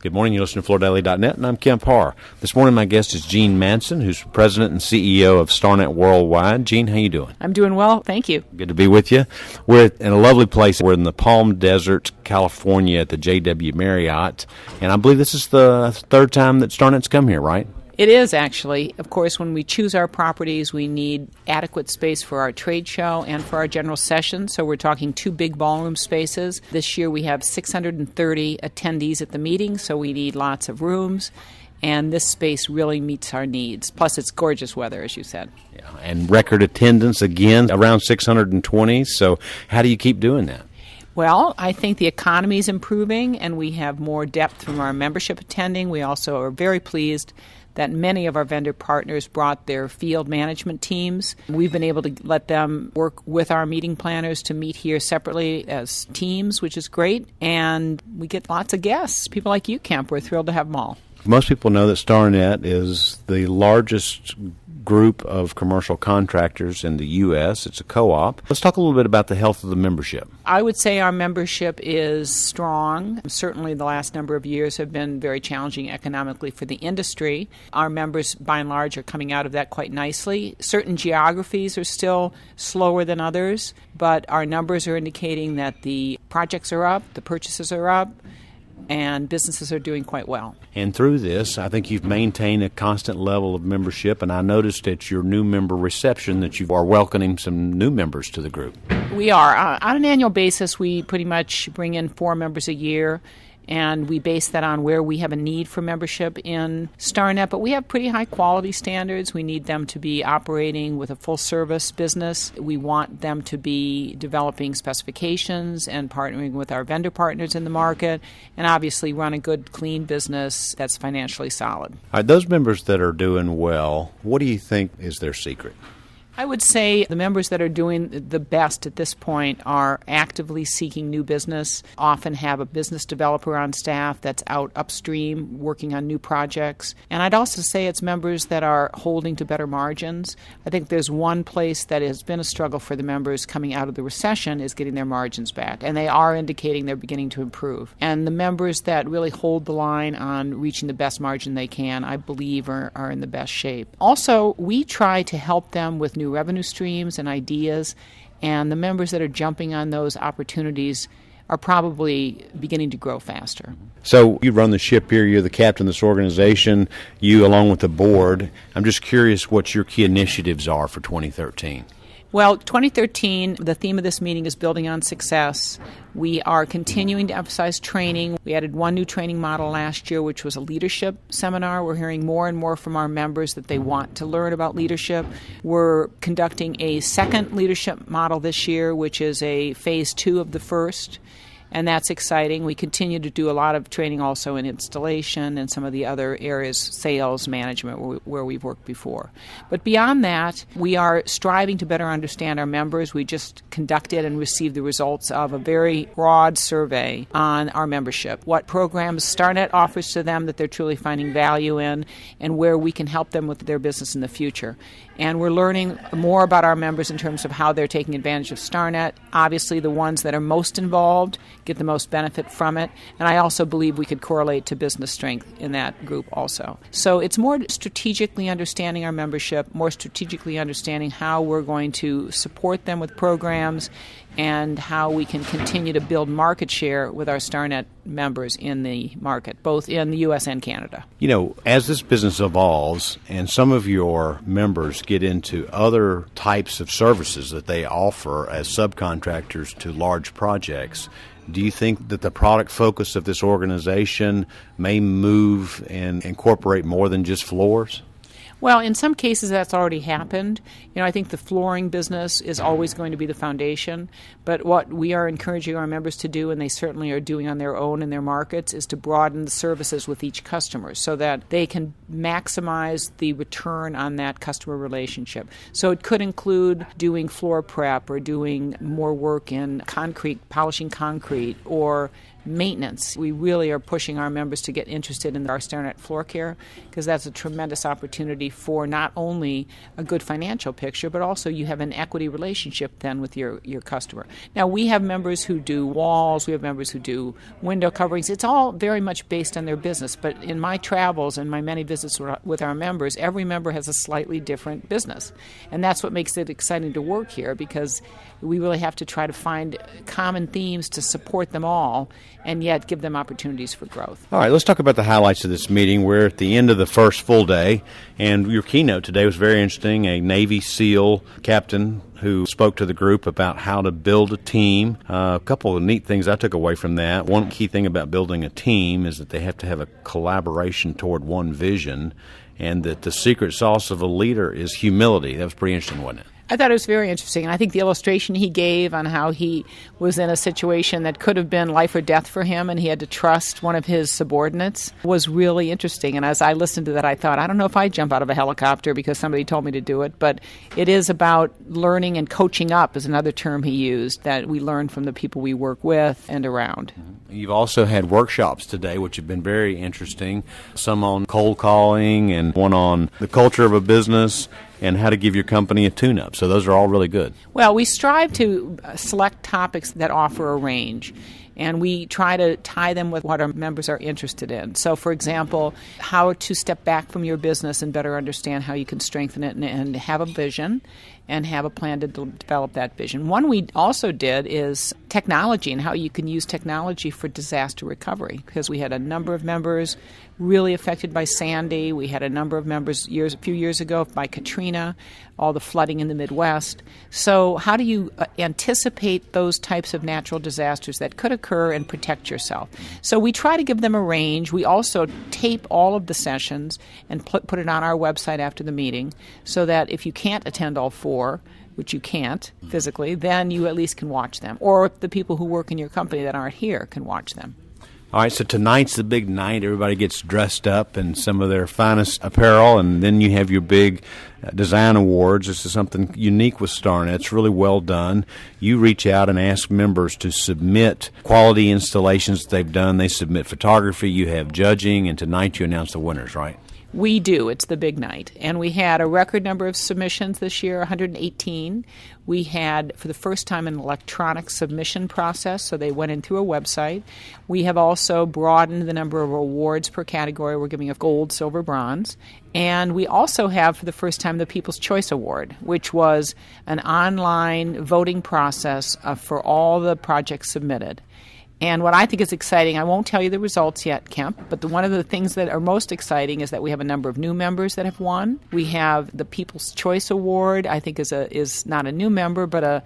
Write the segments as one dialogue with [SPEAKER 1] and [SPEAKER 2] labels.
[SPEAKER 1] Good morning. You're listening to FloorDaily.net, and I'm Kemp Harr. This morning, my guest is Jeanne Matson, who's President and CEO of Starnet Worldwide. Jeanne, how you doing?
[SPEAKER 2] I'm doing well, thank you.
[SPEAKER 1] Good to be with you. We're in a lovely place. We're in the Palm Desert, California, at the JW Marriott, and I believe this is the third time that Starnet's come here, right?
[SPEAKER 2] It is, actually. Of course, when we choose our properties, we need adequate space for our trade show and for our general session. So we're talking 2 big ballroom spaces. This year we have 630 attendees at the meeting, so we need lots of rooms. And this space really meets our needs. Plus, it's gorgeous weather, as you said.
[SPEAKER 1] Yeah, and record attendance, again, around 620. So how do you keep doing that?
[SPEAKER 2] Well, I think the economy is improving, and we have more depth from our membership attending. We also are very pleased that many of our vendor partners brought their field management teams. We've been able to let them work with our meeting planners to meet here separately as teams, which is great. And we get lots of guests. People like you, Kemp. We're thrilled to have them all.
[SPEAKER 1] Most people know that Starnet is the largest group of commercial contractors in the U.S. It's a co-op. Let's talk a little bit about the health of the membership.
[SPEAKER 2] I would say our membership is strong. Certainly the last number of years have been very challenging economically for the industry. Our members, by and large, are coming out of that quite nicely. Certain geographies are still slower than others, but our numbers are indicating that the projects are up, the purchases are up, and businesses are doing quite well.
[SPEAKER 1] And through this, I think you've maintained a constant level of membership, and I noticed at your new member reception that you are welcoming some new members to the group.
[SPEAKER 2] We are. On an annual basis, we pretty much bring in 4 members a year, and we base that on where we have a need for membership in Starnet. But we have pretty high quality standards. We need them to be operating with a full service business. We want them to be developing specifications and partnering with our vendor partners in the market, and obviously run a good, clean business that's financially solid.
[SPEAKER 1] All right, those members that are doing well, what do you think is their secret?
[SPEAKER 2] I would say the members that are doing the best at this point are actively seeking new business, often have a business developer on staff that's out upstream working on new projects. And I'd also say it's members that are holding to better margins. I think there's one place that has been a struggle for the members coming out of the recession is getting their margins back. And they are indicating they're beginning to improve. And the members that really hold the line on reaching the best margin they can, I believe, are in the best shape. Also, we try to help them with new revenue streams and ideas, and the members that are jumping on those opportunities are probably beginning to grow faster.
[SPEAKER 1] So you run the ship here, you're the captain of this organization, you along with the board. I'm just curious what your key initiatives are for 2013.
[SPEAKER 2] Well, 2013, the theme of this meeting is building on success. We are continuing to emphasize training. We added 1 new training model last year, which was a leadership seminar. We're hearing more and more from our members that they want to learn about leadership. We're conducting a second leadership model this year, which is a phase 2 of the first. And that's exciting. We continue to do a lot of training also in installation and some of the other areas, sales, management, where we've worked before. But beyond that, we are striving to better understand our members. We just conducted and received the results of a very broad survey on our membership, what programs Starnet offers to them that they're truly finding value in, and where we can help them with their business in the future. And we're learning more about our members in terms of how they're taking advantage of Starnet. Obviously, the ones that are most involved get the most benefit from it. And I also believe we could correlate to business strength in that group also. So it's more strategically understanding our membership, more strategically understanding how we're going to support them with programs, and how we can continue to build market share with our Starnet members in the market, both in the U.S. and Canada.
[SPEAKER 1] You know, as this business evolves and some of your members get into other types of services that they offer as subcontractors to large projects, do you think that the product focus of this organization may move and incorporate more than just floors?
[SPEAKER 2] Well, in some cases that's already happened. I think the flooring business is always going to be the foundation, but what we are encouraging our members to do, and they certainly are doing on their own in their markets, is to broaden the services with each customer so that they can maximize the return on that customer relationship. So it could include doing floor prep or doing more work in concrete, polishing concrete, or maintenance. We really are pushing our members to get interested in our Starnet floor care because that's a tremendous opportunity for not only a good financial picture, but also you have an equity relationship then with your customer. Now, we have members who do walls, we have members who do window coverings. It's all very much based on their business, but in my travels and my many visits with our members, every member has a slightly different business. And that's what makes it exciting to work here because we really have to try to find common themes to support them all and yet give them opportunities for growth.
[SPEAKER 1] All right, let's talk about the highlights of this meeting. We're at the end of the first full day, and your keynote today was very interesting. A Navy SEAL captain who spoke to the group about how to build a team. A couple of neat things I took away from that. One key thing about building a team is that they have to have a collaboration toward one vision, and that the secret sauce of a leader is humility. That was pretty interesting, wasn't it?
[SPEAKER 2] I thought it was very interesting, and I think the illustration he gave on how he was in a situation that could have been life or death for him and he had to trust one of his subordinates was really interesting. And as I listened to that, I thought, I don't know if I'd jump out of a helicopter because somebody told me to do it, but it is about learning and coaching up is another term he used that we learn from the people we work with and around.
[SPEAKER 1] You've also had workshops today, which have been very interesting, some on cold calling and one on the culture of a business and how to give your company a tune-up. So those are all really good.
[SPEAKER 2] Well, we strive to select topics that offer a range, and we try to tie them with what our members are interested in. So, for example, how to step back from your business and better understand how you can strengthen it and have a vision and have a plan to develop that vision. One we also did is technology and how you can use technology for disaster recovery, because we had a number of members really affected by Sandy. We had a number of members a few years ago by Katrina, all the flooding in the Midwest. So how do you anticipate those types of natural disasters that could occur and protect yourself? So we try to give them a range. We also tape all of the sessions and put it on our website after the meeting so that if you can't attend all four, which you can't physically, then you at least can watch them. Or the people who work in your company that aren't here can watch them.
[SPEAKER 1] All right, so tonight's the big night. Everybody gets dressed up in some of their finest apparel, and then you have your big design awards. This is something unique with Starnet. It's really well done. You reach out and ask members to submit quality installations that they've done. They submit photography. You have judging, and tonight you announce the winners, right?
[SPEAKER 2] We do. It's the big night. And we had a record number of submissions this year, 118. We had, for the first time, an electronic submission process, so they went in through a website. We have also broadened the number of awards per category. We're giving a gold, silver, bronze. And we also have, for the first time, the People's Choice Award, which was an online voting process for all the projects submitted. And what I think is exciting, I won't tell you the results yet, Kemp, but one of the things that are most exciting is that we have a number of new members that have won. We have the People's Choice Award, I think is not a new member, but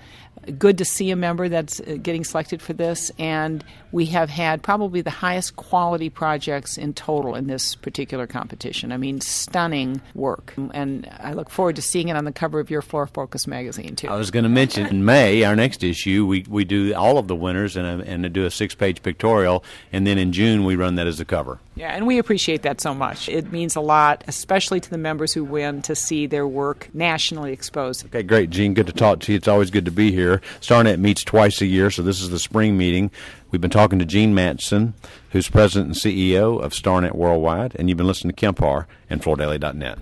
[SPEAKER 2] good to see a member that's getting selected for this. And we have had probably the highest quality projects in total in this particular competition. I mean, stunning work. And I look forward to seeing it on the cover of your Floor Focus magazine, too.
[SPEAKER 1] I was going to mention, in May, our next issue, we do all of the winners and do a 6-page pictorial, and then in June we run that as the cover.
[SPEAKER 2] Yeah, and we appreciate that so much. It means a lot, especially to the members who win, to see their work nationally exposed.
[SPEAKER 1] Okay, great, Jeanne. Good to talk to you. It's always good to be here. Starnet meets twice a year, so this is the spring meeting. We've been talking to Jeanne Matson, who's president and CEO of Starnet Worldwide, and you've been listening to Kemp Harr and FloorDaily.net.